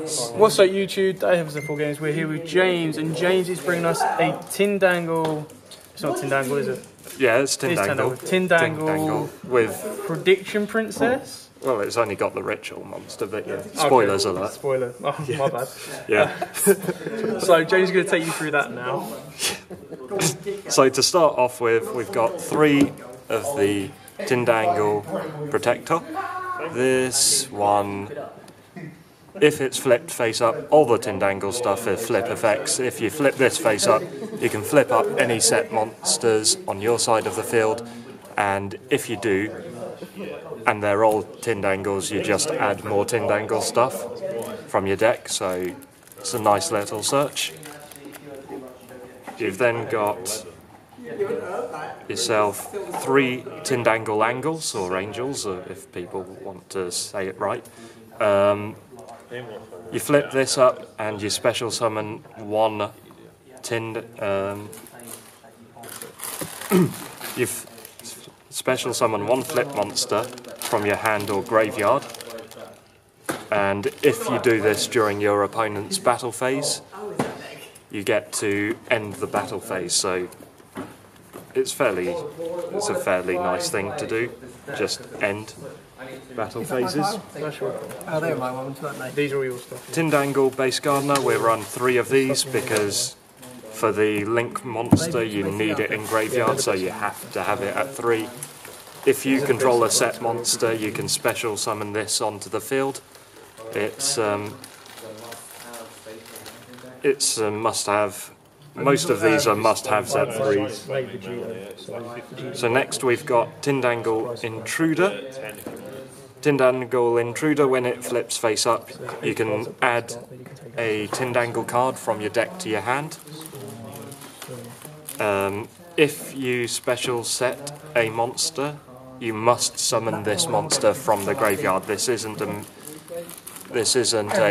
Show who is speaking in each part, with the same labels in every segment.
Speaker 1: Yes.
Speaker 2: What's up YouTube, Day of the Wargames. We're here with James, and James is bringing us a Tindangle. It's not Tindangle, is it?
Speaker 1: Yeah, it's Tindangle.
Speaker 2: Tindangle
Speaker 1: with
Speaker 2: Prediction Princess.
Speaker 1: Well, it's only got the ritual monster, but yeah. Spoilers alert.
Speaker 2: Spoiler. Oh, yeah. My bad.
Speaker 1: Yeah.
Speaker 2: So James is going to take you through that now.
Speaker 1: So to start off with, we've got 3 of the Tindangle Protector. This one, if it's flipped face up, all the Tindangle stuff is flip effects. If you flip this face up, you can flip up any set monsters on your side of the field, and if you do, and they're all Tindangles, you just add more Tindangle stuff from your deck, so it's a nice little search. You've then got yourself 3 Tindangle angles, or angels, if people want to say it right. You flip this up and you special summon 1 you special summon 1 flip monster from your hand or graveyard, and if you do this during your opponent's battle phase, you get to end the battle phase. So it's a fairly nice thing to do, just end battle phases.
Speaker 2: Oh, they're my ones, aren't they? These are all your stuff.
Speaker 1: Tindangle Base Gardener, we run 3 of these because for the Link monster you need it in graveyard, so you have to have it at 3. If you control a set monster, you can special summon this onto the field. It's a must-have. Most of these are must-haves at 3s. So next we've got Tindangle Intruder. Tindangle Intruder, when it flips face up, you can add a Tindangle card from your deck to your hand. If you special set a monster, you must summon this monster from the graveyard. This isn't a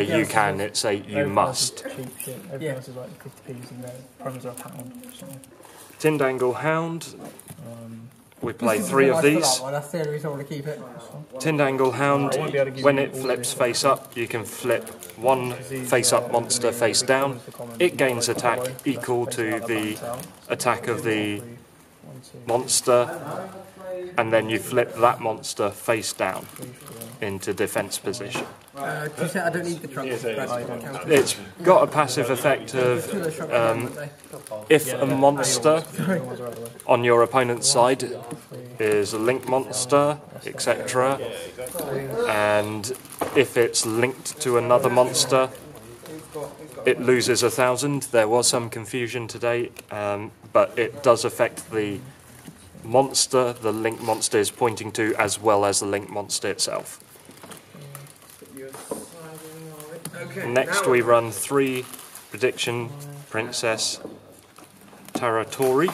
Speaker 1: you can, it's a you must. Tindangle Hound. We play 3 of these. Tindangle Hound, when it flips face up, you can flip 1 face up monster face down. It gains attack equal to the attack of the monster, and then you flip that monster face down into defense position. It's got a passive effect of if a monster on your opponent's side is a link monster, etc., and if it's linked to another monster, it loses 1,000. There was some confusion today, but it does affect the monster the link monster is pointing to, as well as the link monster itself. Next we run 3 Prediction Princess Taratori,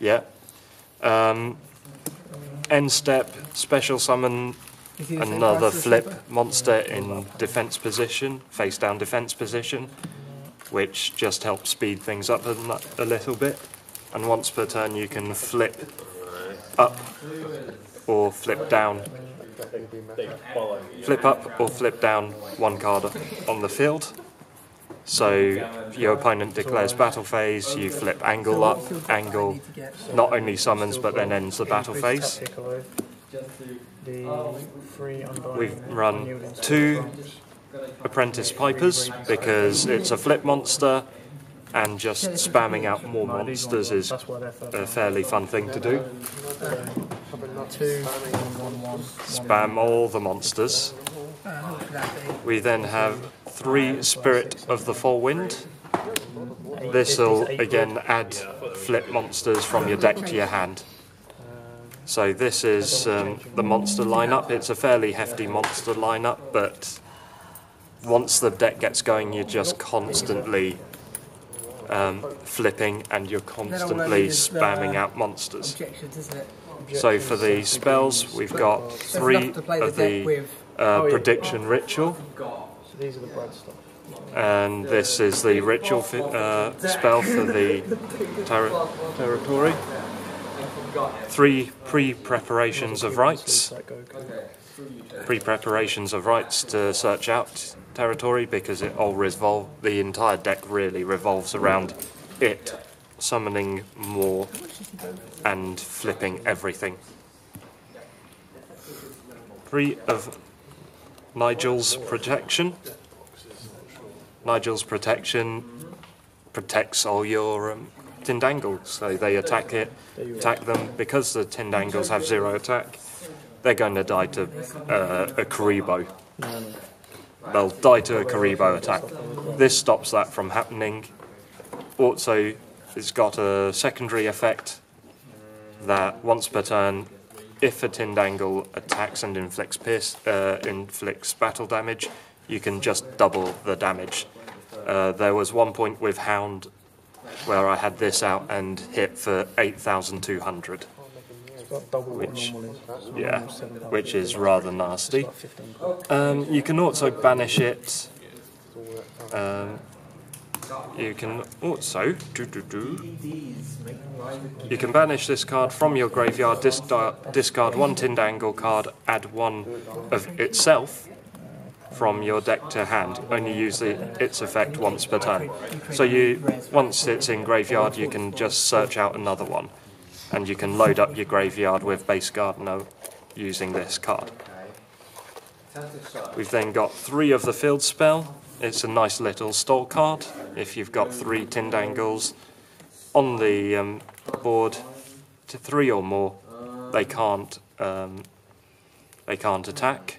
Speaker 1: yeah. End step, special summon another flip monster in defense position, face down defense position, which just helps speed things up a little bit. And once per turn you can flip up or flip down. Flip up or flip down 1 card on the field. So your opponent declares battle phase, you flip angle up, angle not only summons but then ends the battle phase. We've run 2 Apprentice Pipers because it's a flip monster, and just spamming out more monsters is a fairly fun thing to do. Spam all the monsters. We then have 3 Spirit of the Forewind. This will again add flip monsters from your deck to your hand. So this is the monster lineup. It's a fairly hefty monster lineup, but once the deck gets going, you're just constantly flipping and you're constantly spamming out monsters. So for the spells, we've got 3 of the Prediction Ritual, and this is the Ritual spell for the Territory. 3 pre-preparations of rights. Pre-preparations of rights to search out territory, because it all the entire deck really revolves around it summoning more and flipping everything. 3 of Nigel's Protection. Nigel's Protection protects all your Tindangles, so they attack them. Because the Tindangles have 0 attack, they're going to die to a Karibo. They'll die to a Karibo attack. This stops that from happening. Also, it's got a secondary effect that once per turn, if a Tindangle attacks and inflicts battle damage, you can just double the damage. There was one point with Hound where I had this out and hit for 8,200, which is rather nasty. You can also banish it. You can also you can banish this card from your graveyard, discard 1 Tindangle card, add 1 of itself from your deck to hand. Only use its effect once per turn. So once it's in graveyard, you can just search out another one, and you can load up your graveyard with base Gardener using this card. We've then got 3 of the Field Spell. It's a nice little stall card. If you've got 3 Tindangles on the board, to 3 or more, they can't attack.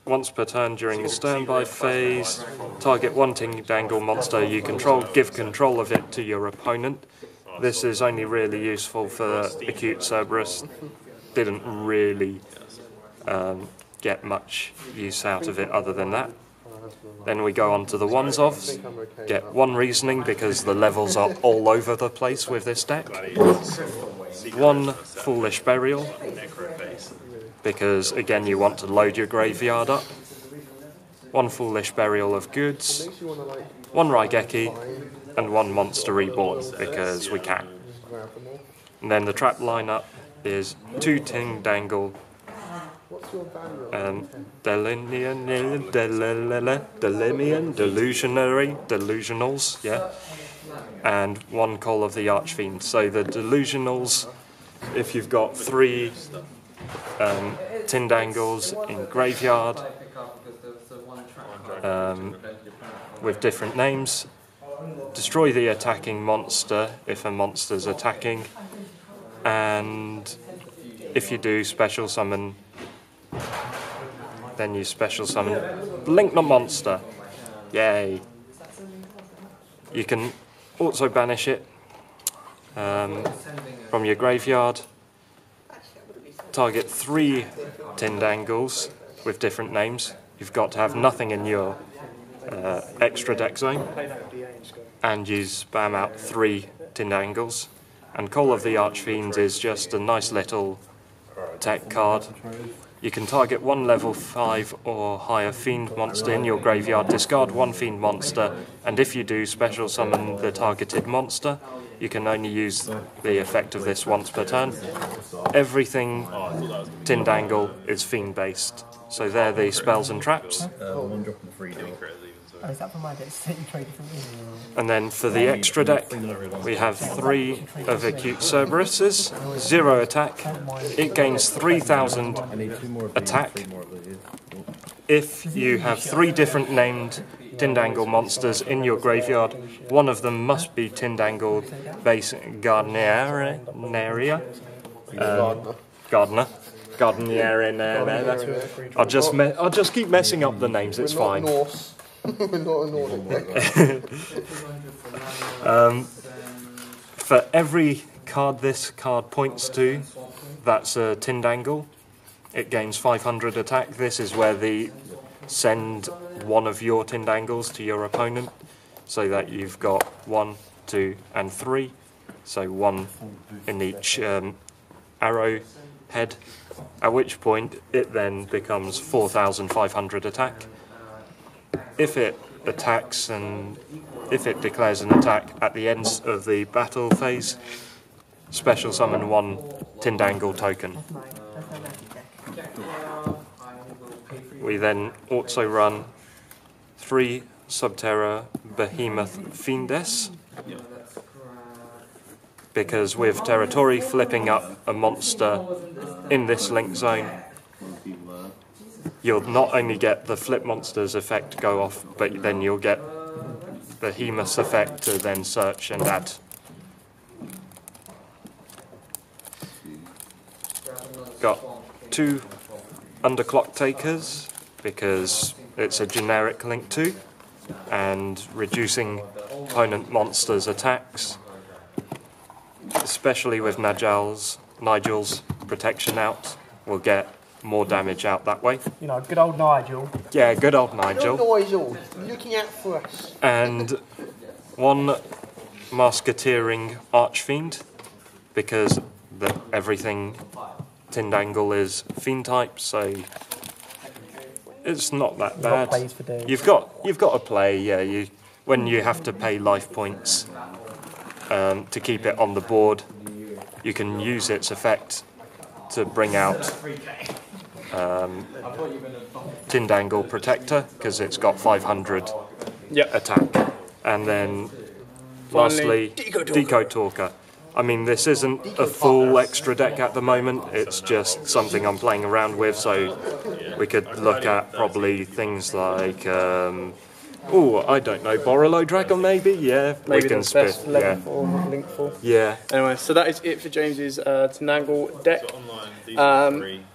Speaker 1: Once per turn during the standby phase, target 1 Tindangle monster you control, give control of it to your opponent. This is only really useful for Acute Cerberus. Didn't really get much use out of it other than that. Then we go on to the ones-offs. Get 1 Reasoning, because the levels are all over the place with this deck. 1 Foolish Burial, because again you want to load your graveyard up. 1 Foolish Burial of Goods, 1 Raigeki, and 1 Monster Reborn, because we can. And then the trap lineup is 2 Tindangle Delusionals, yeah, and 1 Call of the Archfiend. So the Delusionals, if you've got 3 Tindangles in graveyard with different names, destroy the attacking monster if a monster's attacking, and if you do special summon, then you special summon Blink the monster. Yay! You can also banish it from your graveyard. Target 3 Tindangles with different names. You've got to have nothing in your extra deck zone, and you spam out 3 Tindangles. And Call of the Archfiend is just a nice little tech card. You can target 1 level 5 or higher Fiend monster in your graveyard, discard 1 Fiend monster, and if you do, special summon the targeted monster. You can only use the effect of this once per turn. Everything Tindangle is Fiend based, so they're the spells and traps.
Speaker 3: Oh, is that for my deck?
Speaker 1: And then for the extra deck, we have 3 of Acute Cerberuses, 0 attack. It gains 3,000 attack. If you have 3 different named Tindangle monsters in your graveyard, one of them must be Tindangle base Gardener. I'll just keep messing up the names, it's fine. For every card this card points to, that's a Tindangle. It gains 500 attack. This is where send 1 of your Tindangles to your opponent, so that you've got 1, 2, and 3. So 1 in each arrow head. At which point it then becomes 4,500 attack. If it attacks and if it declares an attack at the end of the battle phase, special summon one Tindangle token. We then also run 3 Subterra Behemoth Fiendes, because with Territory flipping up a monster in this link zone, you'll not only get the flip monster's effect go off, but then you'll get Behemoth's effect to then search and add. Got 2 Underclock Takers, because it's a generic link 2, and reducing opponent monsters' attacks, especially with Nigel's protection out, we'll get more damage out that way.
Speaker 2: You know, good old Nigel.
Speaker 1: Yeah, good old Nigel.
Speaker 3: Nigel, looking out for us.
Speaker 1: And 1 Musketeering Archfiend, because everything Tindangle is Fiend type, so it's not that bad. You've got to play, yeah. When you have to pay life points to keep it on the board, you can use its effect to bring out Tindangle Protector, because it's got 500 attack. And then lastly, Deco Talker. I mean, this isn't a full extra deck at the moment, it's just something I'm playing around with, so we could look at probably things like, oh, I don't know, Borrelo Dragon maybe? Yeah,
Speaker 2: maybe
Speaker 1: we can
Speaker 2: the best
Speaker 1: spit,
Speaker 2: level 4, link 4.
Speaker 1: Yeah.
Speaker 2: Anyway, so that is it for James's Tindangle deck.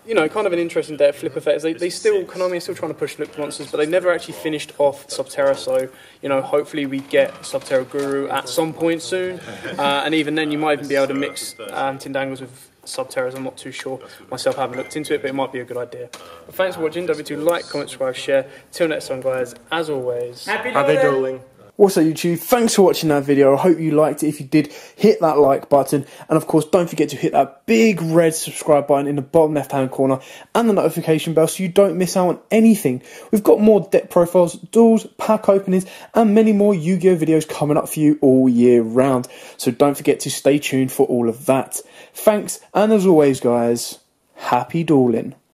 Speaker 2: You know, kind of an interesting deck, flip effects. They still, Konami is still trying to push flip monsters, but they never actually finished off Subterra, so, you know, hopefully we get Subterra Guru at some point soon, and even then you might even be able to mix Tindangles with Subterras. I'm not too sure myself, I haven't looked into it, but it might be a good idea. But thanks for watching. Don't forget to like, comment, subscribe, share. Till next time, guys, as always,
Speaker 1: Happy Dueling.
Speaker 4: What's up, YouTube? Thanks for watching that video. I hope you liked it. If you did, hit that like button. And of course, don't forget to hit that big red subscribe button in the bottom left-hand corner and the notification bell so you don't miss out on anything. We've got more deck profiles, duels, pack openings, and many more Yu-Gi-Oh! Videos coming up for you all year round. So don't forget to stay tuned for all of that. Thanks, and as always, guys, happy dueling.